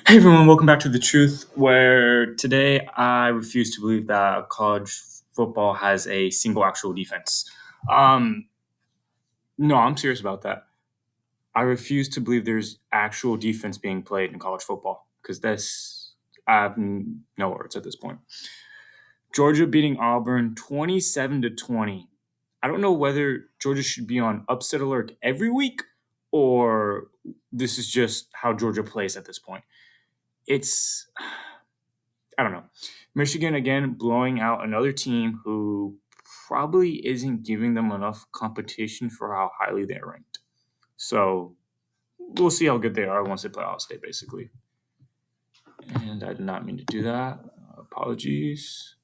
Hey everyone, welcome back to The Truth, where today I refuse to believe that college football has a single actual defense. Um, no, I'm serious about that. I refuse to believe there's actual defense being played in college football because I have no words at this point. Georgia beating Auburn 27-20. I don't know whether Georgia should be on upset alert every week or this is just how Georgia plays at this point. It's I don't know. Michigan again blowing out another team who probably isn't giving them enough competition for how highly they're ranked. So we'll see how good they are once they play Ohio State, basically. And I did not mean to do that. Apologies.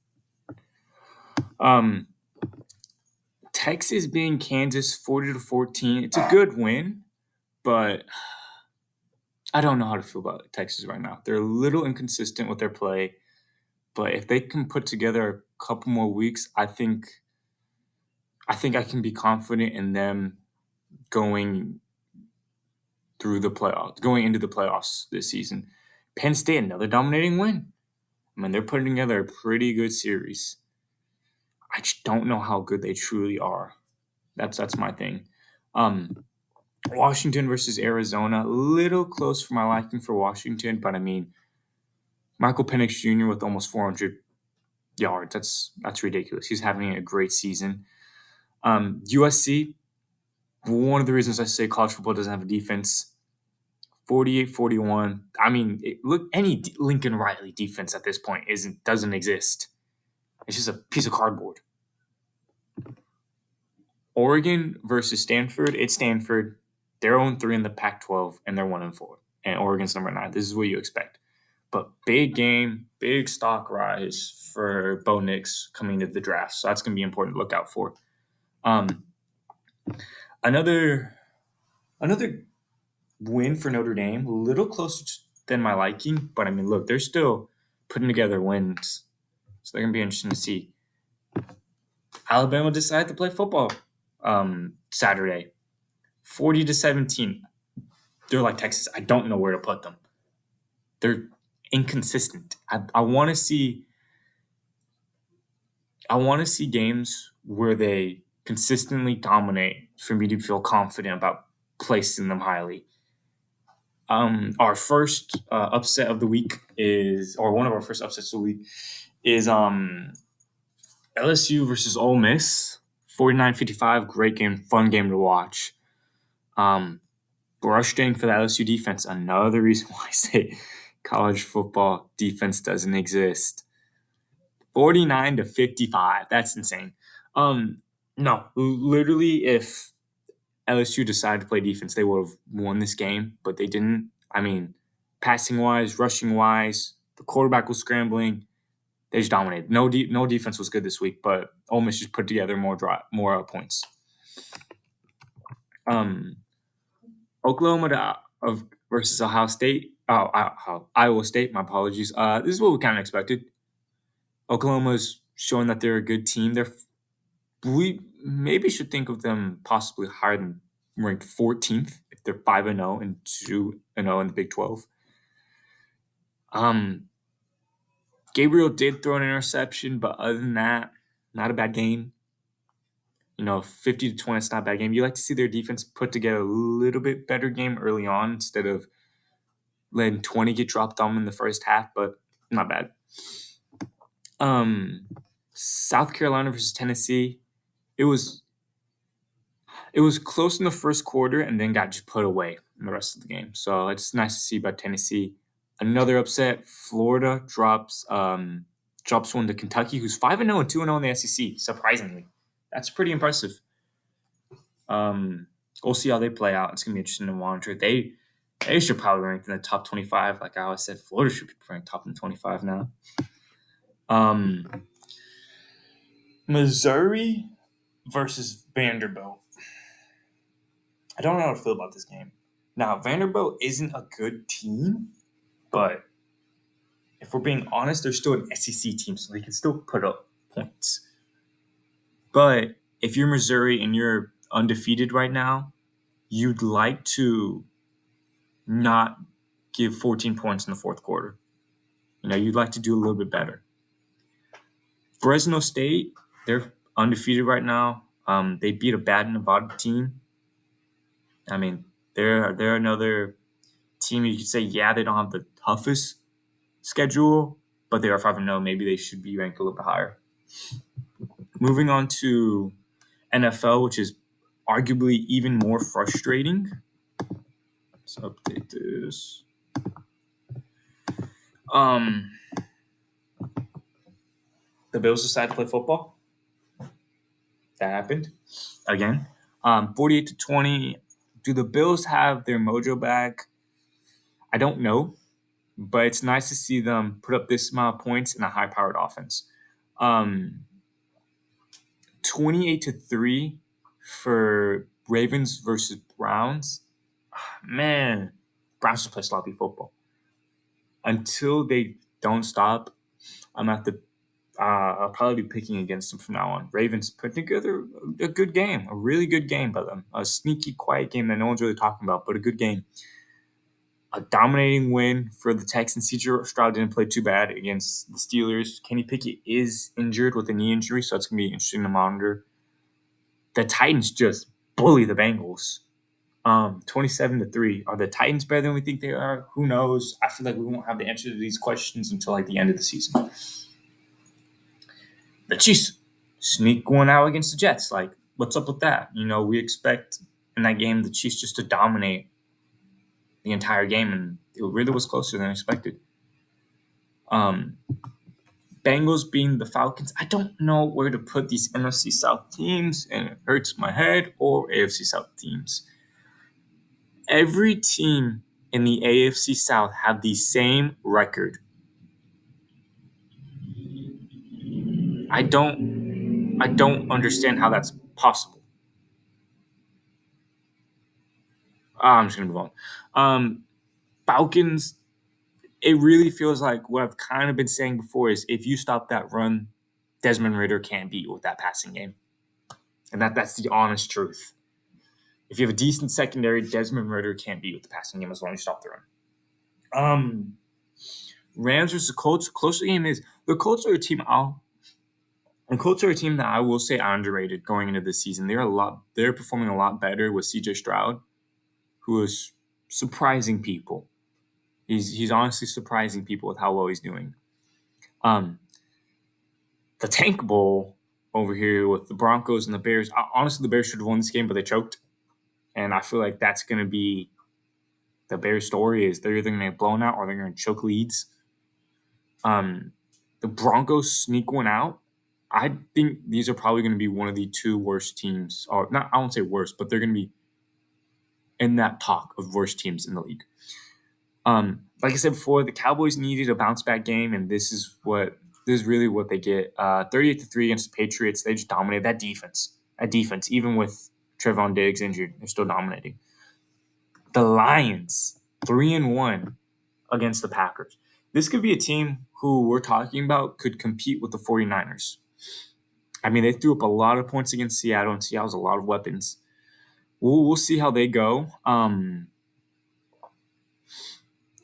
Um, Texas being Kansas 40-14. It's a good win, but I don't know how to feel about Texas right now. They're a little inconsistent with their play, but if they can put together a couple more weeks, I think I can be confident in them going going into the playoffs this season. Penn State, another dominating win. I mean, they're putting together a pretty good series. I just don't know how good they truly are. That's my thing. Um, Washington versus Arizona, a little close for my liking for Washington, but I mean, Michael Penix Jr. with almost 400 yards. That's ridiculous. He's having a great season. USC, one of the reasons I say college football doesn't have a defense, 48-41. I mean, look, any Lincoln Riley defense at this point doesn't exist. It's just a piece of cardboard. Oregon versus Stanford. It's Stanford. They're 0-3 in the Pac-12, and they're 1-4. And Oregon's number 9. This is what you expect. But big game, big stock rise for Bo Nix coming to the draft. So that's going to be important to look out for. Um, another another win for Notre Dame, a little closer than my liking, but I mean, look, they're still putting together wins, so they're gonna be interesting to see. Alabama decided to play football Saturday, 40-17. They're like Texas. I don't know where to put them. They're inconsistent. I want to see. I want to see games where they consistently dominate for me to feel confident about placing them highly. Our first upset of the week is, or one of our first upsets of the week is LSU versus Ole Miss, 49-55. Great game, fun game to watch. Brushing for the LSU defense, another reason why I say college football defense doesn't exist. 49-55. That's insane. No, literally, if LSU decided to play defense, they would have won this game, but they didn't. I mean, passing wise, rushing wise, the quarterback was scrambling. They just dominated. No defense was good this week, but Ole Miss just put together more points. Um, Oklahoma versus Ohio State. Iowa State. My apologies. This is what we kind of expected. Oklahoma's showing that they're a good team. We maybe should think of them possibly higher than ranked 14th if they're 5-0 and 2-0 in the Big 12. Gabriel did throw an interception, but other than that, not a bad game. 50-20 is not a bad game. You like to see their defense put together a little bit better game early on instead of letting 20 get dropped on them in the first half, but not bad. South Carolina versus Tennessee. It was close in the first quarter and then got just put away in the rest of the game. So it's nice to see about Tennessee. Another upset, Florida drops one to Kentucky, who's 5-0 and 2-0 in the SEC, surprisingly. That's pretty impressive. We'll see how they play out. It's going to be interesting to monitor. They should probably rank in the top 25. Like I always said, Florida should be ranked top in 25 now. Missouri versus Vanderbilt. I don't know how to feel about this game. Now, Vanderbilt isn't a good team, but if we're being honest, they're still an SEC team, so they can still put up points. But if you're Missouri and you're undefeated right now, you'd like to not give 14 points in the fourth quarter. You'd like to do a little bit better. Fresno State, they're undefeated right now. They beat a bad Nevada team. I mean, they're another team you could say, yeah, they don't have the toughest schedule, but they are 5-0. Maybe they should be ranked a little bit higher. Moving on to NFL, which is arguably even more frustrating. Let's update this. The Bills decided to play football. That happened again. 48-20. Do the Bills have their mojo back? I don't know, but it's nice to see them put up this amount of points in a high-powered offense. 28-3 for Ravens versus Browns. Man, Browns just play sloppy football. Until they don't stop, I'm at the I'll probably be picking against them from now on. Ravens put together a good game, a really good game by them. A sneaky, quiet game that no one's really talking about, but a good game. A dominating win for the Texans. C.J. Stroud didn't play too bad against the Steelers. Kenny Pickett is injured with a knee injury, so it's going to be interesting to monitor. The Titans just bully the Bengals. 27-3. Are the Titans better than we think they are? Who knows? I feel like we won't have the answer to these questions until the end of the season. The Chiefs sneak one out against the Jets. What's up with that? We expect in that game the Chiefs just to dominate the entire game, and it really was closer than expected. Bengals being the Falcons. I don't know where to put these NFC South teams, and it hurts my head, or AFC South teams. Every team in the AFC South have the same record. I don't understand how that's possible. I'm just gonna move on. Falcons. It really feels like what I've kind of been saying before is if you stop that run, Desmond Ridder can't beat you with that passing game, and that's the honest truth. If you have a decent secondary, Desmond Ridder can't beat you with the passing game as long as you stop the run. Rams versus the Colts. Closer game is the Colts are a team. The Colts are a team that I will say are underrated going into this season. They're performing a lot better with C.J. Stroud, who is surprising people. He's honestly surprising people with how well he's doing. The Tank Bowl over here with the Broncos and the Bears. Honestly, the Bears should have won this game, but they choked. And I feel like that's going to be the Bears' story is they're either going to get blown out or they're going to choke leads. The Broncos sneak one out. I think these are probably going to be one of the two worst teams. Or not, I won't say worst, but they're going to be in that talk of worst teams in the league. Like I said before, the Cowboys needed a bounce back game, and this is really what they get. 38-3 against the Patriots. They just dominated that defense. Even with Trevon Diggs injured, they're still dominating. The Lions, 3-1 against the Packers. This could be a team who we're talking about could compete with the 49ers. I mean, they threw up a lot of points against Seattle, and Seattle has a lot of weapons. We'll see how they go.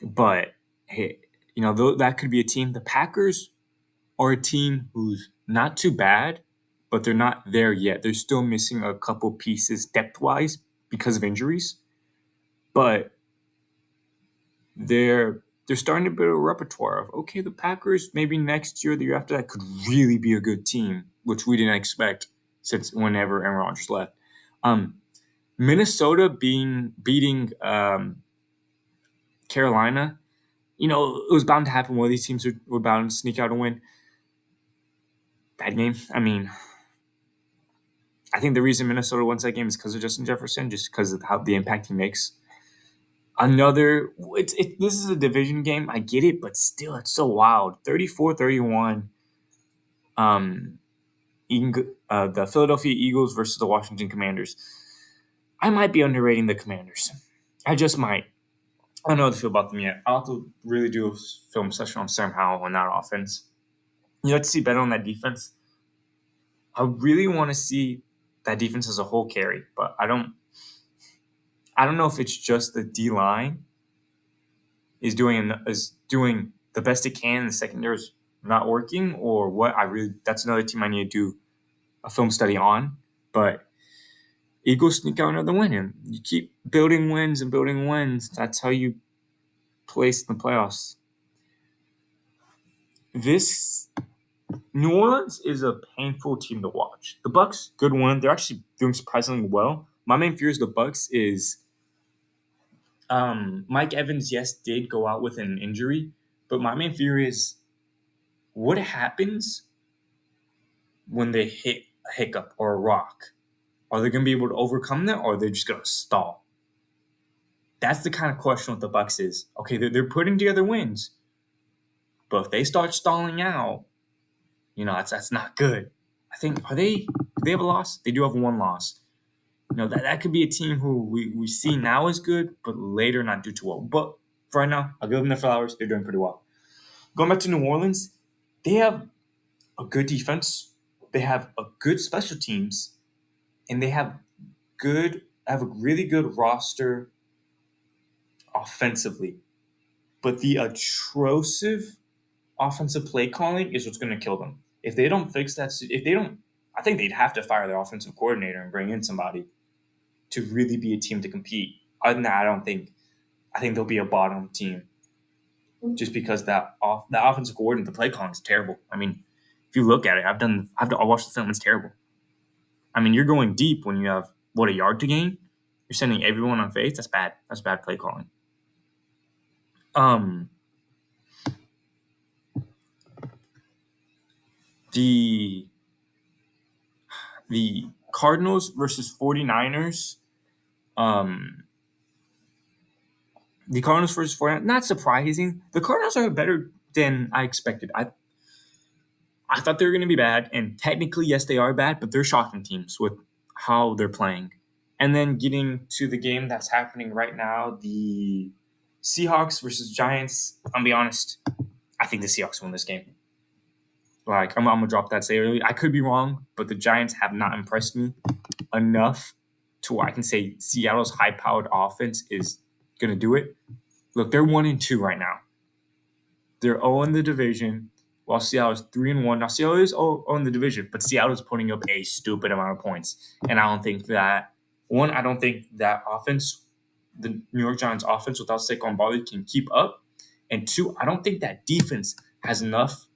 But hey, that could be a team. The Packers are a team who's not too bad, but they're not there yet. They're still missing a couple pieces depth-wise because of injuries. But they're starting to build a repertoire of, okay, the Packers maybe next year, the year after that could really be a good team, which we didn't expect since whenever Aaron Rodgers left. Minnesota beating Carolina, it was bound to happen. One of these teams were bound to sneak out and win. Bad game. I mean, I think the reason Minnesota wins that game is because of Justin Jefferson, just because of the impact he makes. This is a division game. I get it, but still, it's so wild. 34-31. The Philadelphia Eagles versus the Washington Commanders. I might be underrating the Commanders. I just might. I don't know how to feel about them yet. I'll have to really do a film session on Sam Howell on that offense. You like to see better on that defense. I really want to see that defense as a whole carry, but I don't know if it's just the D-line is doing the best it can, and the secondary is not working, or what. That's another team I need to do a film study on. But Eagles sneak out another win, and you keep building wins and building wins. That's how you place in the playoffs. This New Orleans is a painful team to watch. The Bucks, good one. They're actually doing surprisingly well. My main fear is the Bucks is Mike Evans. Yes, did go out with an injury, but my main fear is what happens when they hit a hiccup or a rock. Are they going to be able to overcome that, or are they just going to stall? That's the kind of question with the Bucks is. Okay, they're putting together wins, but if they start stalling out, that's not good. I think do they have a loss? They do have one loss. That could be a team who we see now is good, but later not do too well. But for right now, I'll give them their flowers. They're doing pretty well. Going back to New Orleans, they have a good defense. They have a good special teams, and they have a really good roster offensively. But the atrocive offensive play calling is what's going to kill them. If they don't fix that, I think they'd have to fire their offensive coordinator and bring in somebody to really be a team to compete. Other than that, I think they'll be a bottom team just because that offensive coordinator, the play calling is terrible. I mean, if you look at it, I watched the film, it's terrible. I mean, you're going deep when you have, a yard to gain? You're sending everyone on faith? That's bad. That's bad play calling. The Cardinals versus 49ers. The Cardinals versus 49ers, not surprising. The Cardinals are better than I expected. I thought they were going to be bad, and technically, yes, they are bad, but they're shocking teams with how they're playing. And then getting to the game that's happening right now, the Seahawks versus Giants. I'll be honest, I think the Seahawks win this game. Like, I'm going to drop that say early. I could be wrong, but the Giants have not impressed me enough to where I can say Seattle's high-powered offense is going to do it. Look, they're 1-2 right now. They're 0 in the division, while Seattle is 3-1. Now, Seattle is 0 in the division, but Seattle is putting up a stupid amount of points. And I don't think that offense, the New York Giants offense without Saquon Barkley, can keep up. And two, I don't think that defense has enough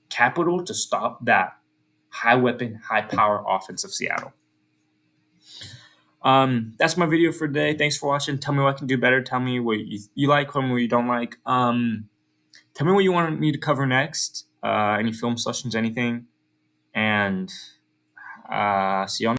capital to stop that high-weapon, high-power offense of Seattle. That's my video for today. Thanks for watching. Tell me what I can do better. Tell me what you like, tell me what you don't like. Tell me what you want me to cover next. Any film sessions, anything. And see you on